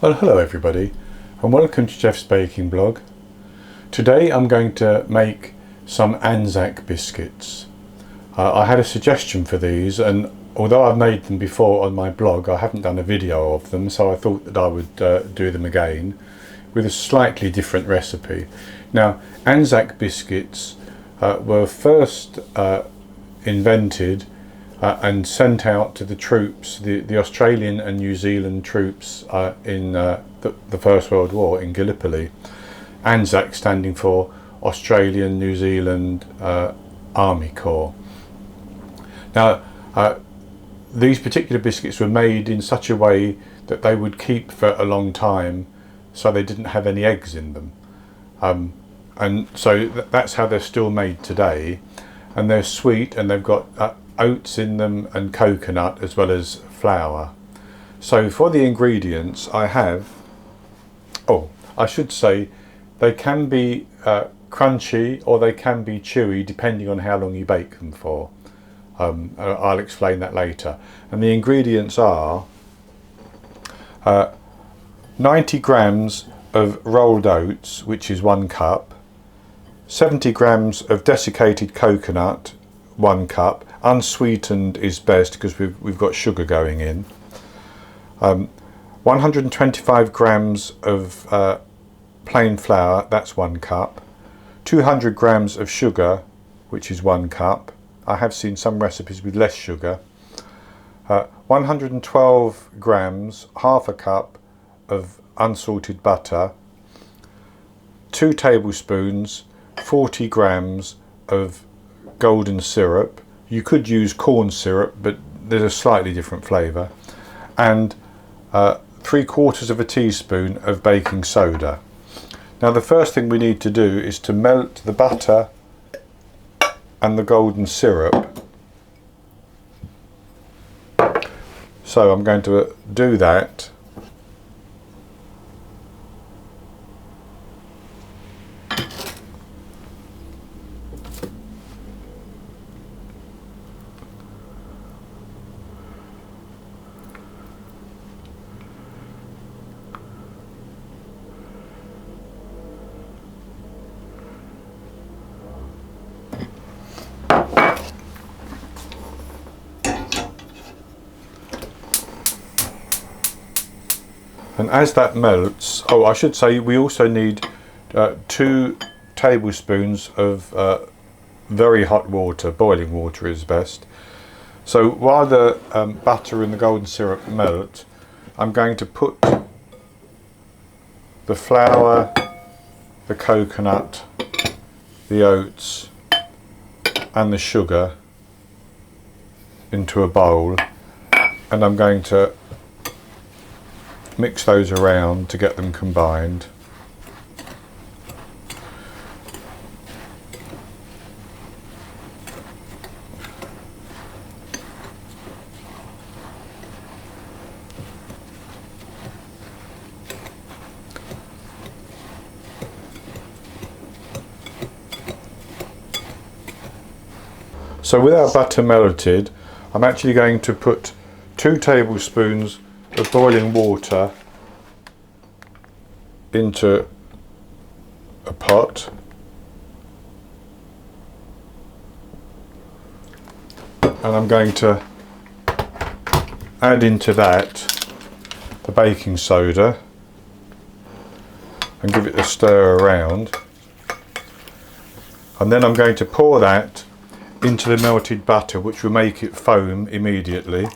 Well, hello everybody and welcome to Jeff's Baking Blog. Today I'm going to make some Anzac biscuits. I had a suggestion for these, and although I've made them before on my blog, I haven't done a video of them, so I thought that I would do them again with a slightly different recipe. Now, Anzac biscuits were first invented and sent out to the troops, the Australian and New Zealand troops in the First World War in Gallipoli. Anzac standing for Australian New Zealand Army Corps. Now, these particular biscuits were made in such a way that they would keep for a long time, so they didn't have any eggs in them. And so that's how they're still made today. And they're sweet, and they've got oats in them and coconut as well as flour. So for the ingredients I have, I should say they can be crunchy or they can be chewy depending on how long you bake them for. I'll explain that later. And the ingredients are 90 grams of rolled oats, which is 1 cup, 70 grams of desiccated coconut, 1 cup. Unsweetened is best because we've got sugar going in. 125 grams of plain flour, that's 1 cup. 200 grams of sugar, which is 1 cup. I have seen some recipes with less sugar. 112 grams, half a cup of unsalted butter. 2 tablespoons, 40 grams of golden syrup. You could use corn syrup, but there's a slightly different flavour. And 3/4 of a teaspoon of baking soda. Now the first thing we need to do is to melt the butter and the golden syrup. So I'm going to do that. And as that melts, I should say we also need 2 tablespoons of very hot water. Boiling water is best. So while the butter and the golden syrup melt, I'm going to put the flour, the coconut, the oats and the sugar into a bowl, and I'm going to mix those around to get them combined. So with our butter melted, I'm actually going to put 2 tablespoons of boiling water into a pot, and I'm going to add into that the baking soda and give it a stir around, and then I'm going to pour that into the melted butter, which will make it foam immediately.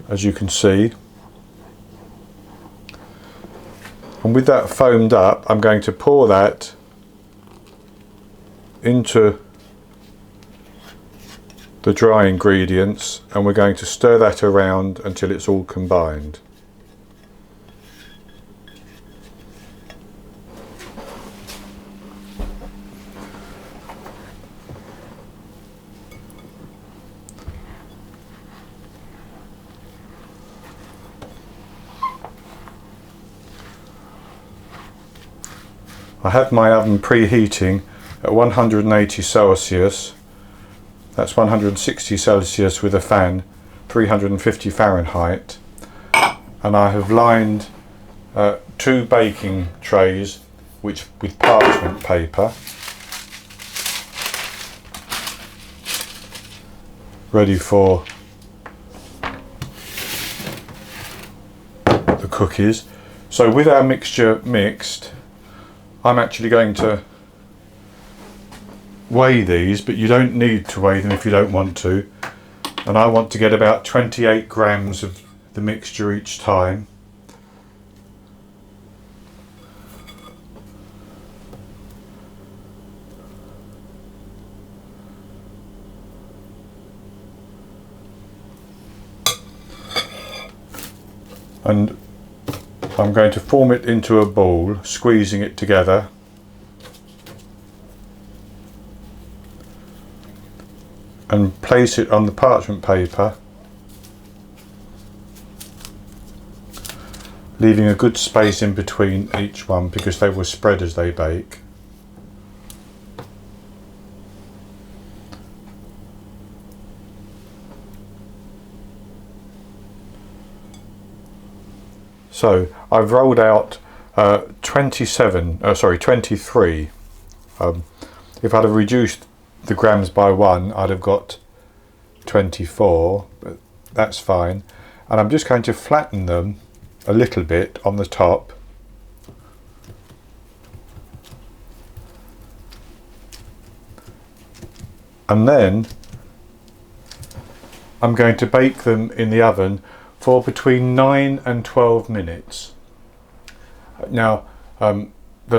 As you can see, and with that foamed up, I'm going to pour that into the dry ingredients, and we're going to stir that around until it's all combined. I have my oven preheating at 180 Celsius, that's 160 Celsius with a fan, 350 Fahrenheit, and I have lined 2 baking trays with parchment paper, ready for the cookies. So with our mixture mixed, I'm actually going to weigh these, but you don't need to weigh them if you don't want to. And I want to get about 28 grams of the mixture each time. And I'm going to form it into a ball, squeezing it together. And place it on the parchment paper, leaving a good space in between each one because they will spread as they bake. So I've rolled out 23. If I'd have reduced the grams by 1, I'd have got 24, but that's fine. And I'm just going to flatten them a little bit on the top. And then I'm going to bake them in the oven for between 9 and 12 minutes. Now, the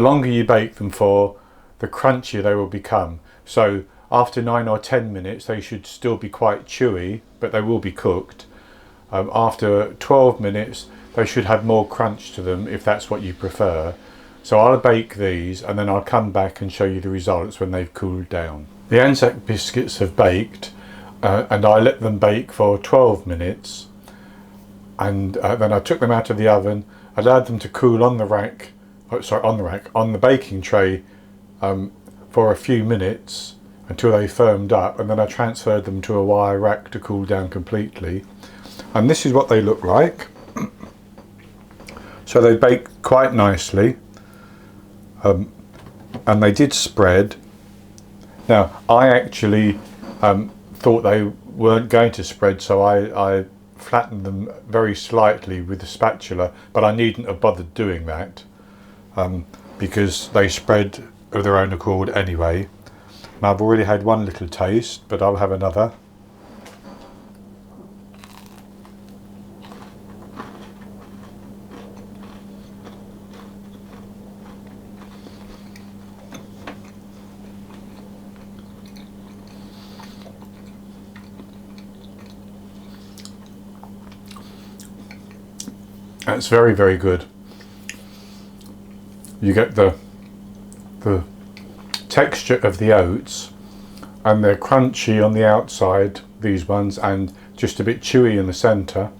longer you bake them for, the crunchier they will become. So after 9 or 10 minutes, they should still be quite chewy, but they will be cooked. After 12 minutes, they should have more crunch to them if that's what you prefer. So I'll bake these and then I'll come back and show you the results when they've cooled down. The Anzac biscuits have baked and I let them bake for 12 minutes. And then I took them out of the oven, allowed them to cool on the rack, on the baking tray for a few minutes until they firmed up, and then I transferred them to a wire rack to cool down completely. And this is what they look like. So they baked quite nicely, and they did spread. Now I actually thought they weren't going to spread, so I flattened them very slightly with the spatula, but I needn't have bothered doing that because they spread of their own accord anyway. And I've already had one little taste, but I'll have another. That's very, very good. You get the texture of the oats, and they're crunchy on the outside, these ones, and just a bit chewy in the centre.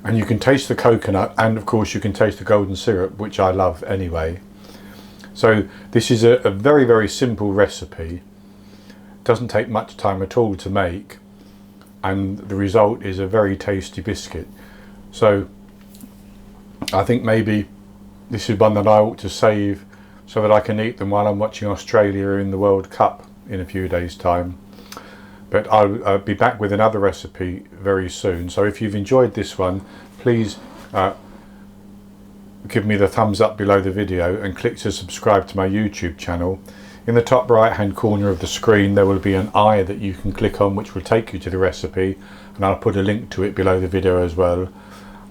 And you can taste the coconut, and of course you can taste the golden syrup, which I love anyway. So this is a very, very simple recipe. It doesn't take much time at all to make, and the result is a very tasty biscuit. So I think maybe this is one that I ought to save so that I can eat them while I'm watching Australia in the World Cup in a few days' time. But I'll be back with another recipe very soon. So if you've enjoyed this one, please give me the thumbs up below the video and click to subscribe to my YouTube channel. In the top right hand corner of the screen there will be an eye that you can click on, which will take you to the recipe, and I'll put a link to it below the video as well.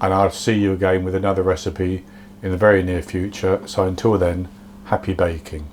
And I'll see you again with another recipe in the very near future. So until then, happy baking.